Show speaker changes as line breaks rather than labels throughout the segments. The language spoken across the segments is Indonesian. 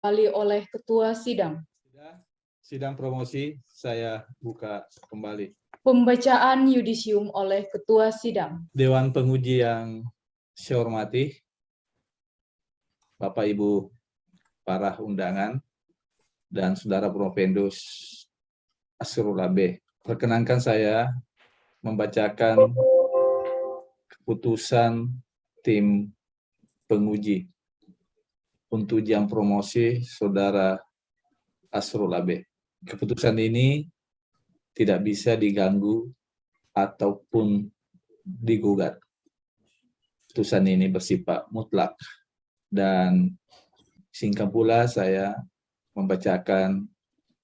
Kembali oleh Ketua Sidang.
Sidang promosi saya buka kembali.
Pembacaan yudisium oleh Ketua Sidang.
Dewan Penguji yang saya hormati, Bapak Ibu para undangan, dan Saudara Profendus Asrul AB. Perkenankan saya membacakan keputusan tim penguji untuk ujian promosi Saudara Asrul AB. Keputusan ini tidak bisa diganggu ataupun digugat. Keputusan ini bersifat mutlak dan singkat pula saya membacakan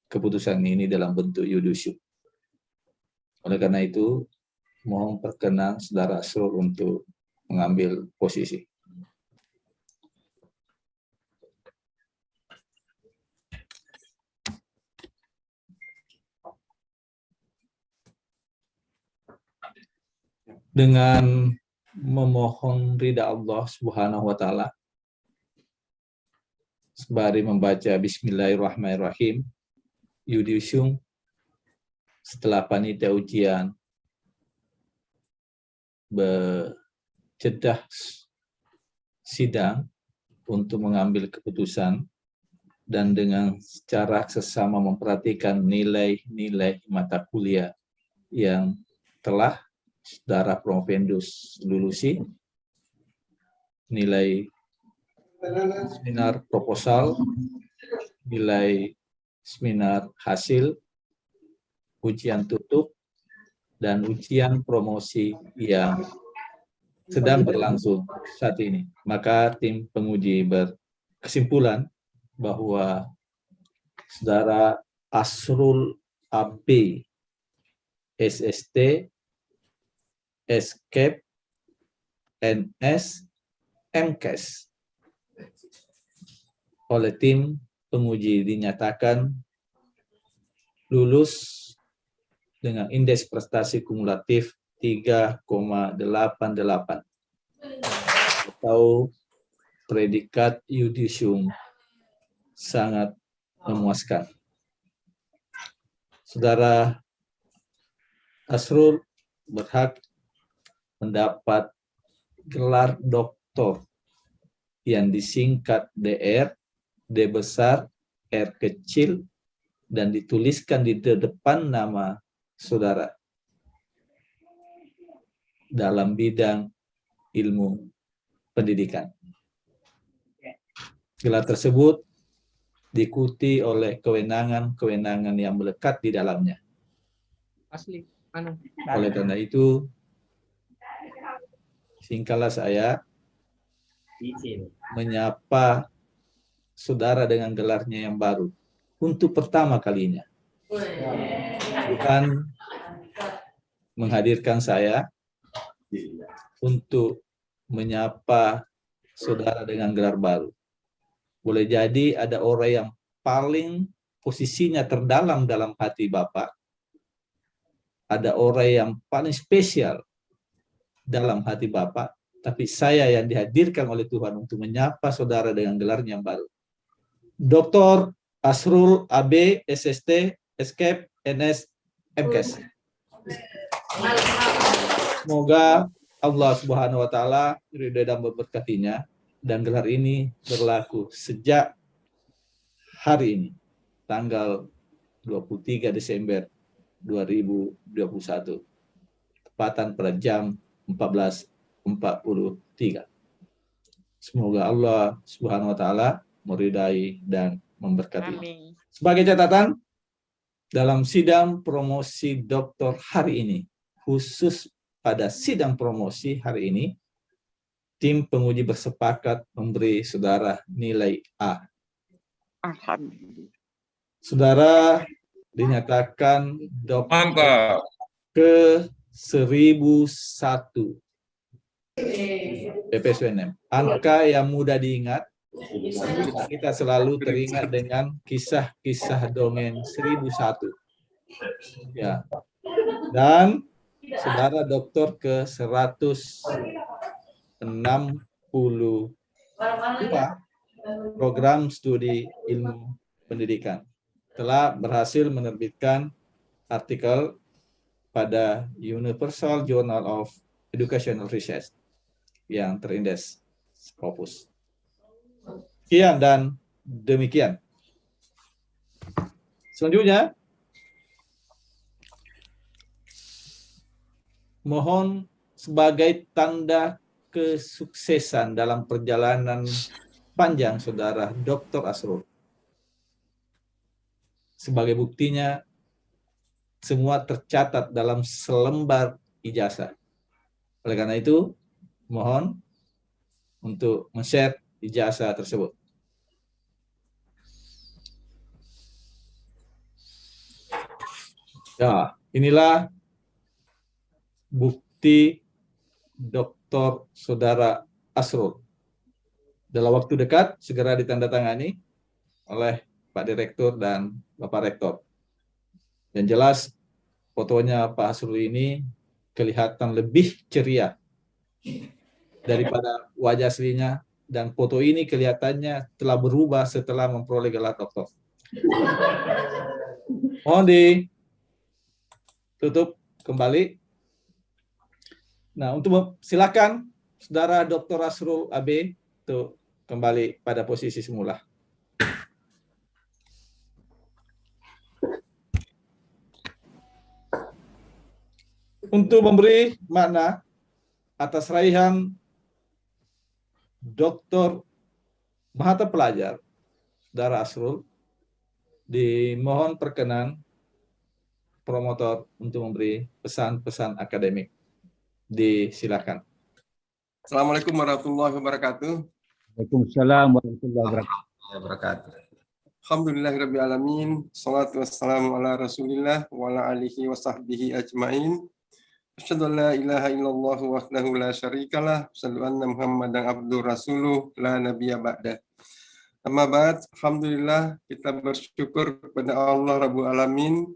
keputusan ini dalam bentuk yudisium. Oleh karena itu, mohon perkenan Saudara Asrul untuk mengambil posisi. Dengan memohon ridha Allah Subhanahu wa taala, sembari membaca Bismillahirrahmanirrahim, yudisium setelah panitia ujian berjedah sidang untuk mengambil keputusan dan dengan secara sesama memperhatikan nilai-nilai mata kuliah yang telah Saudara Profendus lulusi, nilai seminar proposal, nilai seminar hasil, ujian tutup, dan ujian promosi yang sedang berlangsung saat ini. Maka tim penguji berkesimpulan bahwa Saudara Asrul AB, SST, SKEP, NS, MKes oleh tim penguji dinyatakan lulus dengan indeks prestasi kumulatif 3,88 atau predikat yudisium sangat memuaskan. Saudara Asrul berhak mendapat gelar doktor yang disingkat DR, D besar, R kecil, dan dituliskan di depan nama saudara dalam bidang ilmu pendidikan. Gelar tersebut diikuti oleh kewenangan-kewenangan yang melekat di dalamnya. Oleh karena itu, singkatlah saya menyapa saudara dengan gelarnya yang baru untuk pertama kalinya. Tuhan menghadirkan saya untuk menyapa saudara dengan gelar baru. Boleh jadi ada orang yang paling posisinya terdalam dalam hati Bapak, ada orang yang paling spesial dalam hati Bapak, tapi saya yang dihadirkan oleh Tuhan untuk menyapa saudara dengan gelarnya yang baru. Dr. Asrul AB, SST, SKEP, NS, MKes. Semoga Allah Subhanahu wa taala ridho dan memberkatinya, dan gelar ini berlaku sejak hari ini, tanggal 23 Desember 2021, tepatan pada jam 14.43. Semoga Allah Subhanahu wa taala meridai dan memberkati. Amin. Sebagai catatan, dalam sidang promosi doktor hari ini, khusus pada sidang promosi hari ini, tim penguji bersepakat memberi saudara nilai A.
Alhamdulillah.
Saudara dinyatakan dokter ke 1001 PPSUNM. Angka yang mudah diingat, kita selalu teringat dengan kisah-kisah dongeng 1001. Ya. Dan saudara doktor ke 162 program studi ilmu pendidikan. Telah berhasil menerbitkan artikel pada Universal Journal of Educational Research yang terindeks Scopus. Sekian dan demikian. Selanjutnya, mohon sebagai tanda kesuksesan dalam perjalanan panjang Saudara Dr. Asrul. Sebagai buktinya, semua tercatat dalam selembar ijazah. Oleh karena itu, mohon untuk men-share ijazah tersebut. Ya, inilah bukti Dr. Saudara Asrul. Dalam waktu dekat segera ditandatangani oleh Pak Direktur dan Bapak Rektor. Yang jelas fotonya Pak Asrul ini kelihatan lebih ceria daripada wajah aslinya, dan foto ini kelihatannya telah berubah setelah memperoleh gelar doktor. Mohon ditutup kembali. Nah, untuk silakan Saudara Dr. Asrul AB untuk kembali pada posisi semula. Untuk memberi makna atas raihan Dr. Mahata Pelajar, Saudara Asrul, dimohon perkenan promotor untuk memberi pesan-pesan akademik. Disilakan.
Assalamualaikum warahmatullahi wabarakatuh.
Waalaikumsalam warahmatullahi wabarakatuh.
Alhamdulillahirabbil alamin. Shalatu wassalamu ala Rasulillah wa ala alihi wa sahbihi ajmain. Asyhadu an la ilaha illallah wahdahu la syarikalah, asyhadu anna Muhammadan abdur rasuluh la nabiyya ba'da. Amma ba'd, alhamdulillah kita bersyukur kepada Allah Rabbul Alamin,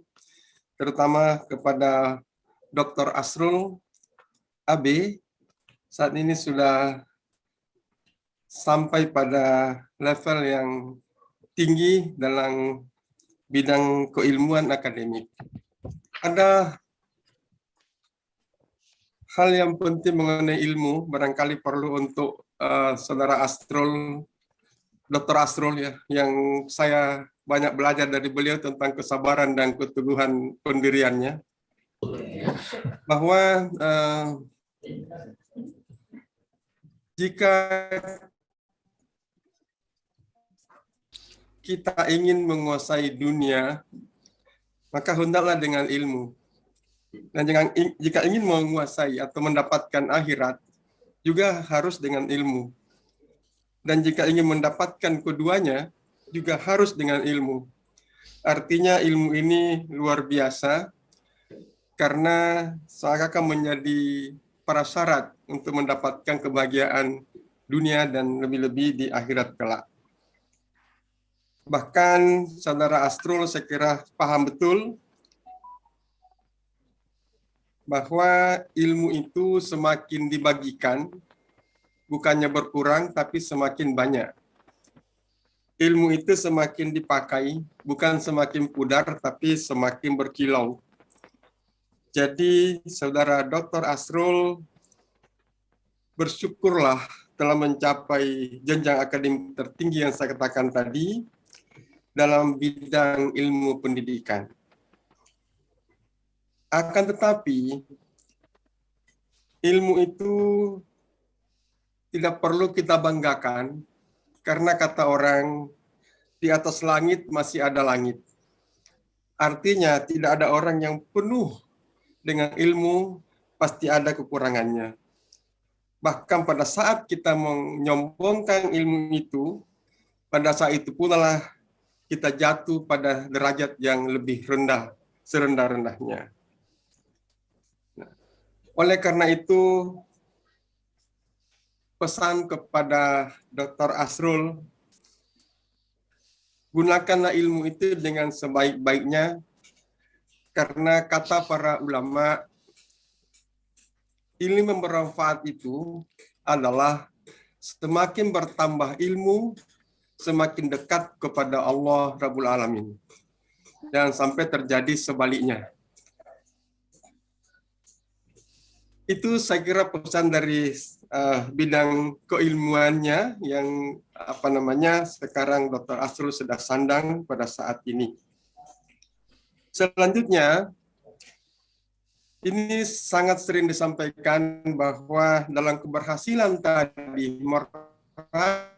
terutama kepada Dr. Asrul AB. Saat ini sudah sampai pada level yang tinggi dalam bidang keilmuan akademik. Ada hal yang penting mengenai ilmu, barangkali perlu untuk Saudara Asrul, Dr. Asrul ya, yang saya banyak belajar dari beliau tentang kesabaran dan keteguhan pendiriannya. Bahwa jika kita ingin menguasai dunia, maka hendaklah dengan ilmu. Dan jika ingin menguasai atau mendapatkan akhirat, juga harus dengan ilmu. Dan jika ingin mendapatkan keduanya, juga harus dengan ilmu. Artinya ilmu ini luar biasa, karena seakan-akan menjadi prasyarat untuk mendapatkan kebahagiaan dunia dan lebih-lebih di akhirat kelak. Bahkan Saudara Asrul saya kira paham betul bahwa ilmu itu semakin dibagikan, bukannya berkurang, tapi semakin banyak. Ilmu itu semakin dipakai, bukan semakin pudar, tapi semakin berkilau. Jadi Saudara Dr. Asrul, bersyukurlah telah mencapai jenjang akademik tertinggi yang saya katakan tadi dalam bidang ilmu pendidikan. Akan tetapi, ilmu itu tidak perlu kita banggakan, karena kata orang, di atas langit masih ada langit. Artinya tidak ada orang yang penuh dengan ilmu, pasti ada kekurangannya. Bahkan pada saat kita menyombongkan ilmu itu, pada saat itu pula lah kita jatuh pada derajat yang lebih rendah, serendah-rendahnya. Nah, oleh karena itu, pesan kepada Dr. Asrul, gunakanlah ilmu itu dengan sebaik-baiknya, karena kata para ulama, ilmu bermanfaat itu adalah semakin bertambah ilmu, semakin dekat kepada Allah Rabbul Alamin. Jangan sampai terjadi sebaliknya. Itu saya kira pesan dari bidang keilmuannya yang sekarang Dr. Asrul sudah sandang pada saat ini. Selanjutnya, ini sangat sering disampaikan bahwa dalam keberhasilan tadi meraih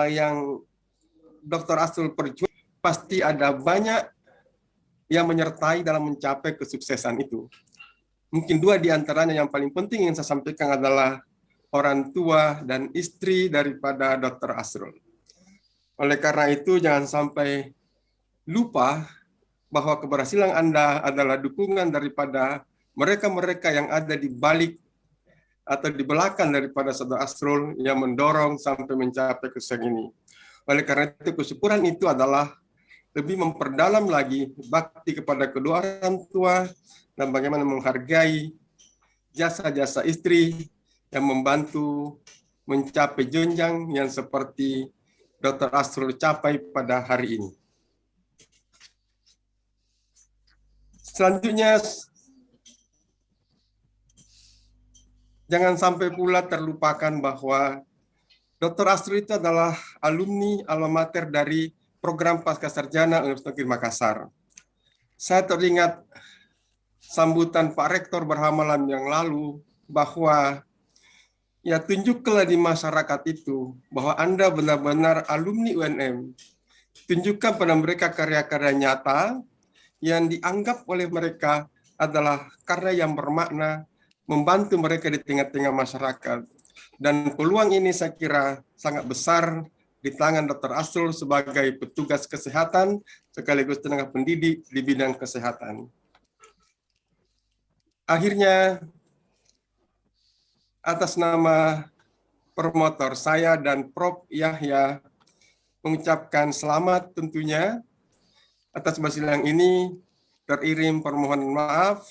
yang Dr. Asrul perjuangkan, pasti ada banyak yang menyertai dalam mencapai kesuksesan itu. Mungkin dua di antaranya yang paling penting yang saya sampaikan adalah orang tua dan istri daripada Dr. Asrul. Oleh karena itu, jangan sampai lupa bahwa keberhasilan Anda adalah dukungan daripada mereka-mereka yang ada di balik atau di belakang daripada Saudara Asrul yang mendorong sampai mencapai kesuksesan ini. Oleh karena itu, kesyukuran itu adalah lebih memperdalam lagi bakti kepada kedua orang tua dan bagaimana menghargai jasa-jasa istri yang membantu mencapai jenjang yang seperti Dr. Asrul capai pada hari ini. Selanjutnya, jangan sampai pula terlupakan bahwa Dr. Asrul itu adalah alumni alma mater dari program Pascasarjana Universitas Negeri Makassar. Saya teringat sambutan Pak Rektor berhamalan yang lalu bahwa ya tunjuklah di masyarakat itu bahwa Anda benar-benar alumni UNM. Tunjukkan pada mereka karya-karya nyata yang dianggap oleh mereka adalah karya yang bermakna, membantu mereka di tengah-tengah masyarakat. Dan peluang ini saya kira sangat besar di tangan Dr. Asrul sebagai petugas kesehatan sekaligus tenaga pendidik di bidang kesehatan. Akhirnya, atas nama promotor saya dan Prof. Yahya mengucapkan selamat tentunya atas masalah ini, teririm permohonan maaf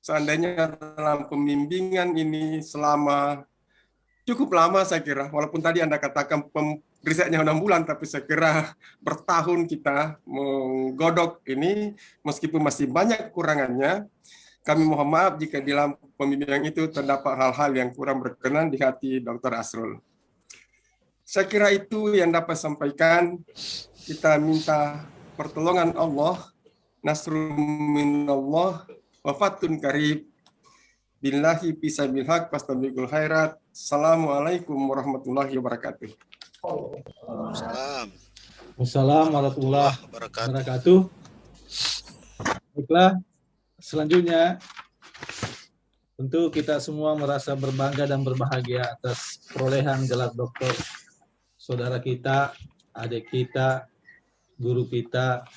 seandainya dalam pembimbingan ini selama cukup lama saya kira, walaupun tadi Anda katakan risetnya 6 bulan, tapi saya kira bertahun kita menggodok ini, meskipun masih banyak kekurangannya. Kami mohon maaf jika di dalam pembimbingan itu terdapat hal-hal yang kurang berkenan di hati Dr. Asrul. Saya kira itu yang dapat sampaikan. Kita minta pertolongan Allah, nasrul minallah, wafatun karib, billahi pisabil haq, fastabiqul khairat. Assalamualaikum warahmatullahi wabarakatuh.
Wassalamualaikum warahmatullahi wabarakatuh. Baiklah, selanjutnya tentu kita semua merasa berbangga dan berbahagia atas perolehan gelar doktor saudara kita, adik kita, guru kita,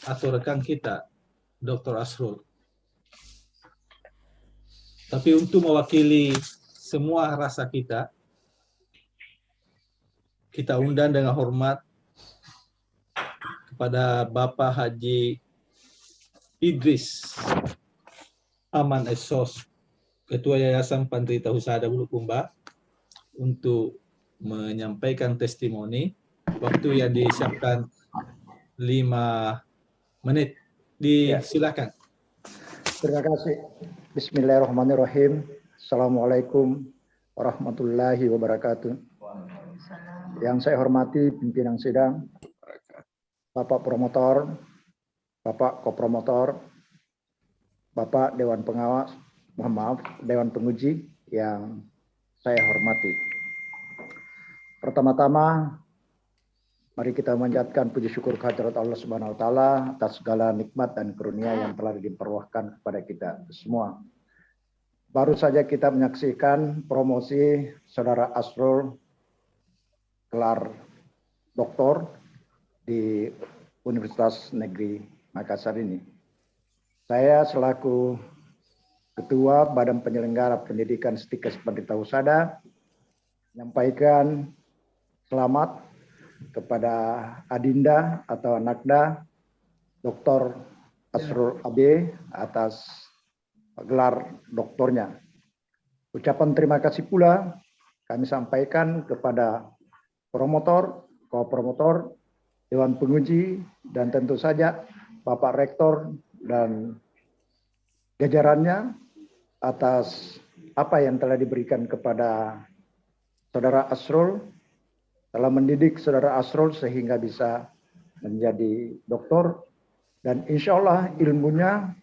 atau rekan kita, Dr. Asrul. Tapi untuk mewakili semua rasa kita undang dengan hormat kepada Bapak Haji Idris Aman Esos, Ketua Yayasan Pandrita Husada Bulukumba, untuk menyampaikan testimoni. Waktu yang disiapkan 5 menit. Disilakan.
Terima kasih. Bismillahirrahmanirrahim. Assalamualaikum warahmatullahi wabarakatuh. Yang saya hormati pimpinan sidang, Bapak Promotor, Bapak Kopromotor, Bapak Dewan Pengawas, mohon maaf, Dewan Penguji yang saya hormati. Pertama-tama, mari kita memanjatkan puji syukur kehadirat Allah Subhanahu wa taala atas segala nikmat dan karunia yang telah dilimpahkan kepada kita semua. Baru saja kita menyaksikan promosi Saudara Asrul gelar doktor di Universitas Negeri Makassar ini. Saya selaku Ketua Badan Penyelenggara Pendidikan Stikes Pandrita Husada menyampaikan selamat kepada Adinda atau Anakda Dr. Asrul AB atas gelar doktornya. Ucapan terima kasih pula kami sampaikan kepada promotor, ko-promotor, Dewan Penguji, dan tentu saja Bapak Rektor dan jajarannya atas apa yang telah diberikan kepada Saudara Asrul, telah mendidik Saudara Asrul sehingga bisa menjadi doktor, dan insya Allah ilmunya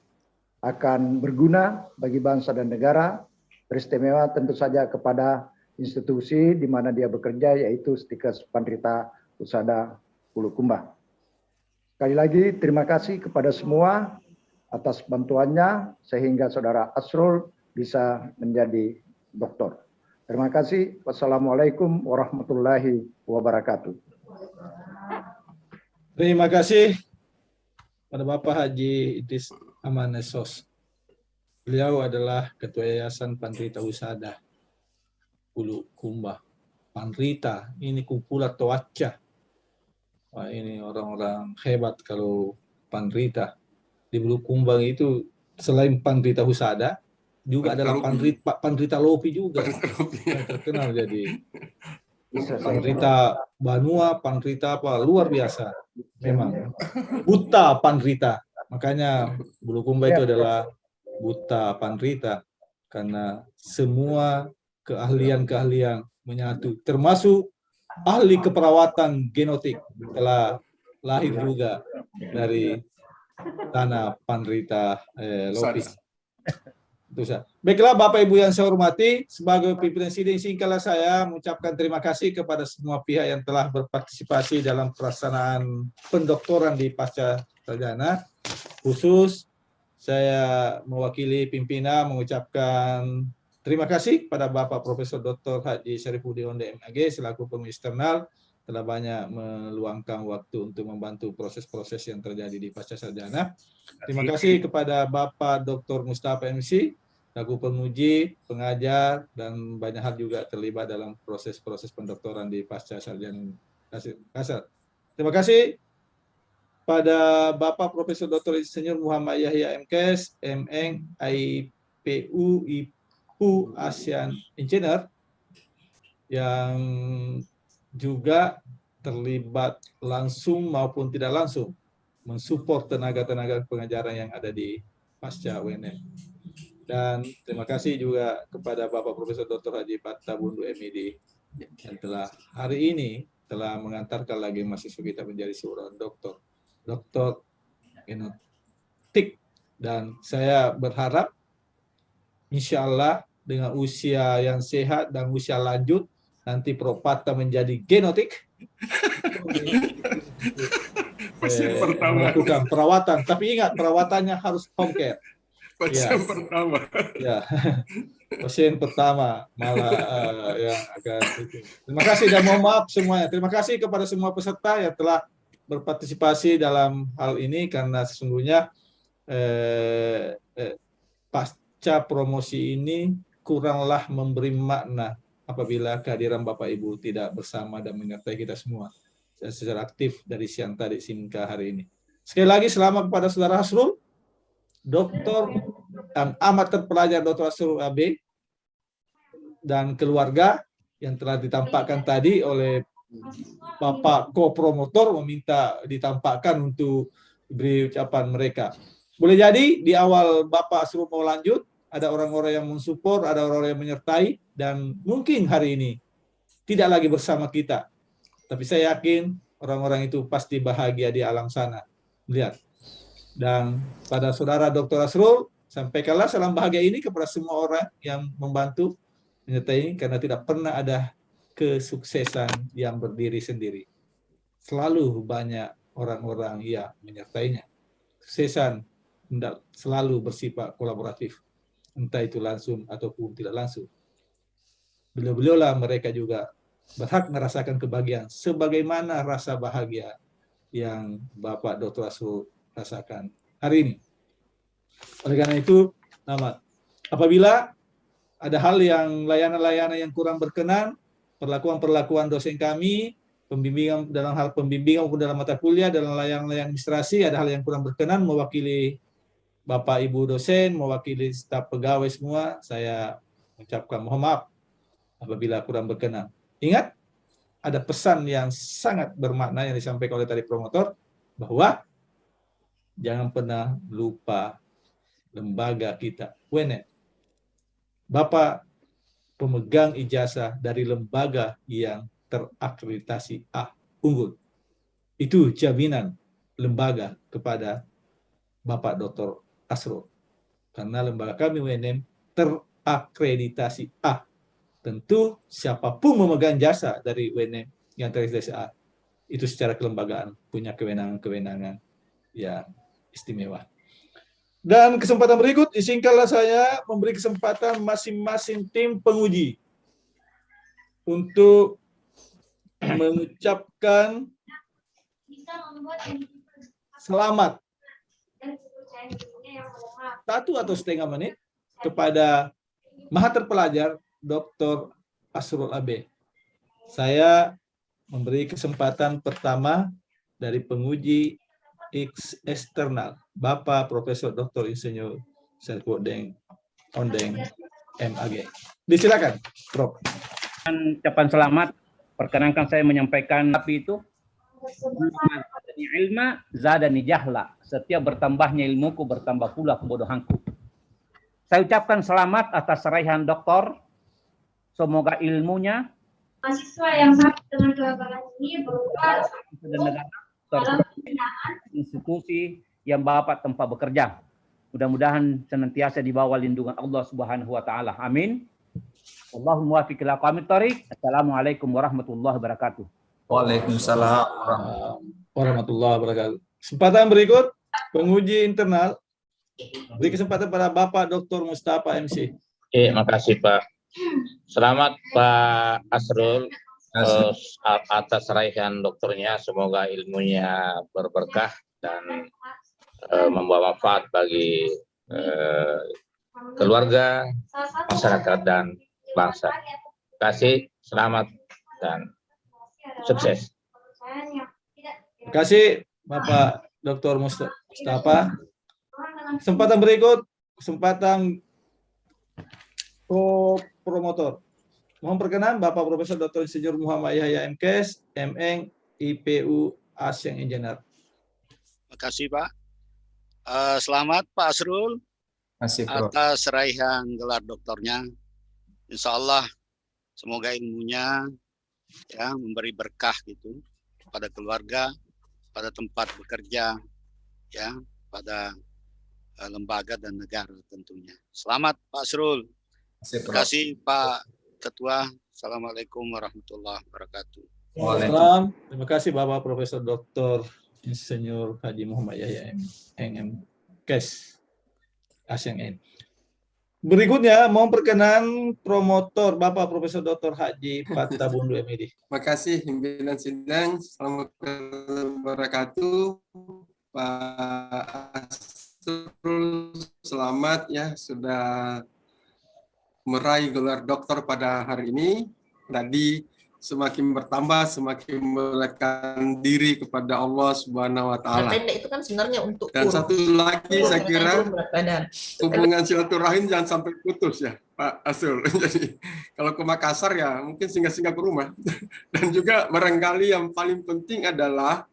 akan berguna bagi bangsa dan negara, teristimewa tentu saja kepada institusi di mana dia bekerja, yaitu Stikes Pandrita Husada Bulukumba. Sekali lagi terima kasih kepada semua atas bantuannya sehingga Saudara Asrul bisa menjadi doktor. Terima kasih. Wassalamualaikum warahmatullahi wabarakatuh.
Terima kasih pada Bapak Haji Idris Amanesos. Beliau adalah Ketua Yayasan Pandrita Husada Bulukumba. Pandrita, ini kumpulan Toaca. Wah, ini orang-orang hebat kalau Pandrita. Di Bulukumba itu selain Pandrita Husada, juga adalah Pandrita Lopi juga. Yang terkenal jadi. Pandrita Banua, Pandrita apa, luar biasa. Memang. Buta Pandrita. Makanya Bulukumba itu adalah Buta Pandrita. Karena semua keahlian-keahlian menyatu. Termasuk ahli keperawatan genotik. Telah lahir juga dari tanah Pandrita Lopi. Baiklah Bapak Ibu yang saya hormati, sebagai pimpinan sidang singkatlah saya mengucapkan terima kasih kepada semua pihak yang telah berpartisipasi dalam pelaksanaan pendoktoran di Pasca Sarjana. Khusus saya mewakili pimpinan mengucapkan terima kasih kepada Bapak Profesor Dr. Haji Syarifuddin Onde MAG selaku penguji eksternal telah banyak meluangkan waktu untuk membantu proses-proses yang terjadi di Pasca Sarjana. Terima kasih kepada Bapak Dr. Mustafa MC selaku penguji, pengajar, dan banyak hal juga terlibat dalam proses-proses pendoktoran di Pasca Sarjana Kasar. Terima kasih pada Bapak Profesor Dr. Insinyur Muhammad Yahya MKes, MN, IPU, IPU, ASEAN Engineer, yang juga terlibat langsung maupun tidak langsung mensupport tenaga-tenaga pengajaran yang ada di Pasca UNM. Dan terima kasih juga kepada Bapak Profesor Dr. Haji Fattah Bundu MID yang telah hari ini telah mengantarkan lagi mahasiswa kita menjadi seorang doktor genotik. Dan saya berharap insya Allah dengan usia yang sehat dan usia lanjut nanti Prof. Fattah menjadi genotik. Melakukan perawatan, tapi ingat perawatannya harus home care.
Pasien pertama.
Ya, pasien pertama malah yang akan itu. Terima kasih dan mohon maaf semuanya. Terima kasih kepada semua peserta yang telah berpartisipasi dalam hal ini karena sesungguhnya pasca promosi ini kuranglah memberi makna apabila kehadiran Bapak Ibu tidak bersama dan menyertai kita semua secara aktif dari siang tadi hingga hari ini. Sekali lagi selamat kepada Saudara Asrul, Doktor dan amat terpelajar Dr. Asrul AB dan keluarga yang telah ditampakkan tadi oleh Bapak ko-promotor meminta ditampakkan untuk beri ucapan mereka. Boleh jadi di awal Bapak Asrul mau lanjut, ada orang-orang yang mensupport, ada orang-orang yang menyertai, dan mungkin hari ini tidak lagi bersama kita. Tapi saya yakin orang-orang itu pasti bahagia di alam sana. Lihat. Dan pada Saudara Dr. Asrul, sampaikanlah salam bahagia ini kepada semua orang yang membantu menyertai, karena tidak pernah ada kesuksesan yang berdiri sendiri. Selalu banyak orang-orang yang menyertainya. Kesuksesan selalu bersifat kolaboratif, entah itu langsung ataupun tidak langsung. Beliau-beliaulah mereka juga berhak merasakan kebahagiaan sebagaimana rasa bahagia yang Bapak Dr. Asrul rasakan hari ini. Oleh karena itu, apabila ada hal yang layanan-layanan yang kurang berkenan, perlakuan-perlakuan dosen kami, pembimbingan dalam hal pembimbingan maupun dalam mata kuliah, dalam layanan administrasi, ada hal yang kurang berkenan, mewakili Bapak Ibu dosen, mewakili staf pegawai semua, saya mengucapkan mohon maaf apabila kurang berkenan. Ingat, ada pesan yang sangat bermakna yang disampaikan oleh tadi promotor, bahwa jangan pernah lupa lembaga kita, UNM. Bapak pemegang ijazah dari lembaga yang terakreditasi A unggul. Itu jaminan lembaga kepada Bapak Dr. Asrul. Karena lembaga kami UNM terakreditasi A. Tentu siapapun memegang jasa dari UNM yang terakreditasi A, itu secara kelembagaan punya kewenangan-kewenangan yang istimewa. Dan kesempatan berikut, izinkanlah saya memberi kesempatan masing-masing tim penguji untuk mengucapkan selamat 1 atau setengah menit kepada Maha Terpelajar Dr. Asrul AB. Saya memberi kesempatan pertama dari penguji eksternal, Bapak Profesor Dr. Insinyur Serpodeng Ondeng MAG. Disilakan, Prof.
Ucapan selamat, perkenankan saya menyampaikan tapi itu ilma zadani jahla. Setiap bertambahnya ilmuku bertambah pula kebodohanku. Saya ucapkan selamat atas raihan doktor. Semoga ilmunya
mahasiswa yang sakit dengan kegagalan ini berupa
institusi yang Bapak tempat bekerja. Mudah-mudahan senantiasa di bawah lindungan Allah Subhanahu wa taala. Amin. Allahumma muwaffiq ila aqwamit thoriq. Assalamualaikum warahmatullahi wabarakatuh.
Waalaikumsalam
warahmatullahi wabarakatuh. Kesempatan berikut penguji internal. Beri kesempatan pada Bapak Dr. Mustafa MC.
Makasih Pak. Selamat Pak Asrul atas raihan dokternya. Semoga ilmunya berberkah dan membawa manfaat bagi keluarga, masyarakat, dan bangsa. Terima kasih, selamat, dan sukses.
Terima kasih Bapak Dr. Mustafa. Kesempatan berikut, kesempatan promotor. Mohon perkenan Bapak Profesor Dr. Insinyur Muhammad Yahya MKes, MN, IPU, Asian Engineer.
Terima kasih Pak. Selamat Pak Asrul atas raihan gelar doktornya. Insya Allah semoga ilmunya ya memberi berkah gitu pada keluarga, pada tempat bekerja, ya pada lembaga dan negara tentunya. Selamat Pak Asrul. Terima kasih Pak Ketua. Assalamualaikum warahmatullahi wabarakatuh.
Waalaikumsalam. Terima kasih Bapak Profesor Dr. Insinyur Haji Muhammad Yahya MKes ASN. Berikutnya mohon perkenan promotor Bapak Profesor Dr. Haji Fattah Bundu MED.
Terima kasih pimpinan sidang. Assalamualaikum warahmatullahi wabarakatuh. Pak Asrul, selamat ya sudah meraih gelar doktor pada hari ini. Tadi semakin bertambah, semakin melekat diri kepada Allah Subhanahu wa taala.
Pendek itu kan sebenarnya untuk
dan satu lagi saya kira hubungan silaturahim jangan sampai putus ya Pak Asrul. Jadi kalau ke Makassar ya mungkin singgah-singgah ke rumah. Dan juga barangkali yang paling penting adalah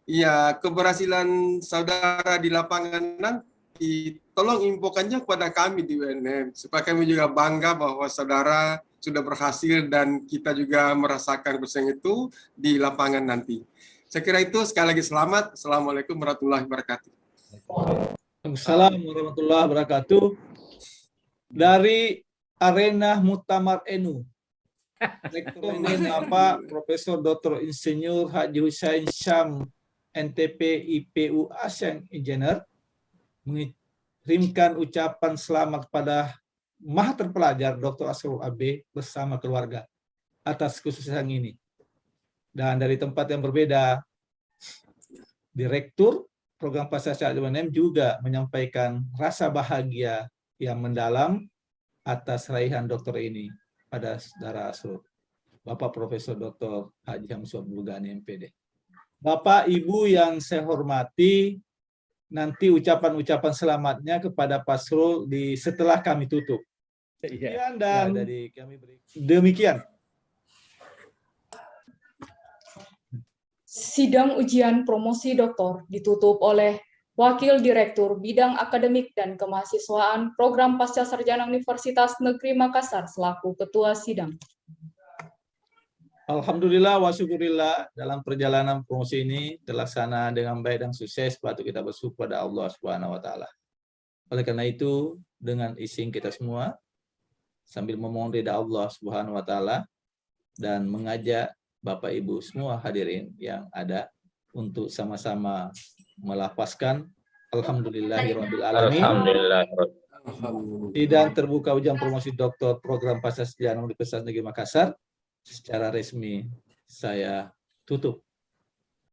ya keberhasilan saudara di lapangan nanti tolong infokannya kepada kami di UNM supaya kami juga bangga bahwa saudara sudah berhasil dan kita juga merasakan persen itu di lapangan nanti. Saya kira itu, sekali lagi selamat. Assalamualaikum warahmatullahi wabarakatuh.
Assalamualaikum warahmatullahi wabarakatuh. Dari Arena Muktamar NU, Rektor Bapak Profesor Dr. Insinyur Haji Hussein Syam NTP IPU ASN Engineer mengirimkan ucapan selamat kepada Maha Terpelajar Dr. Asrul AB bersama keluarga atas kesuksesan ini. Dan dari tempat yang berbeda, Direktur Program Prestasi UNM juga menyampaikan rasa bahagia yang mendalam atas raihan dokter ini pada saudara Asrul, Bapak Profesor Dr. Haji Hamzah Bulgani MPD. Bapak Ibu yang saya hormati, nanti ucapan-ucapan selamatnya kepada Pak Asrul setelah kami tutup.
Iya.
Dan dari kami demikian.
Sidang ujian promosi doktor ditutup oleh Wakil Direktur Bidang Akademik dan Kemahasiswaan Program Pasca Sarjana Universitas Negeri Makassar selaku Ketua Sidang.
Alhamdulillah wa syukurillah, dalam perjalanan promosi ini terlaksana dengan baik dan sukses, patut kita bersyukur pada Allah Subhanahu wa taala. Oleh karena itu, dengan izin kita semua sambil memohon ridha Allah Subhanahu wa taala dan mengajak Bapak Ibu semua hadirin yang ada untuk sama-sama melafazkan alhamdulillahirabbil alamin.
Alhamdulillah.
Sidang terbuka ujian promosi doktor program Pasca Sarjana Universitas Negeri Makassar secara resmi saya tutup.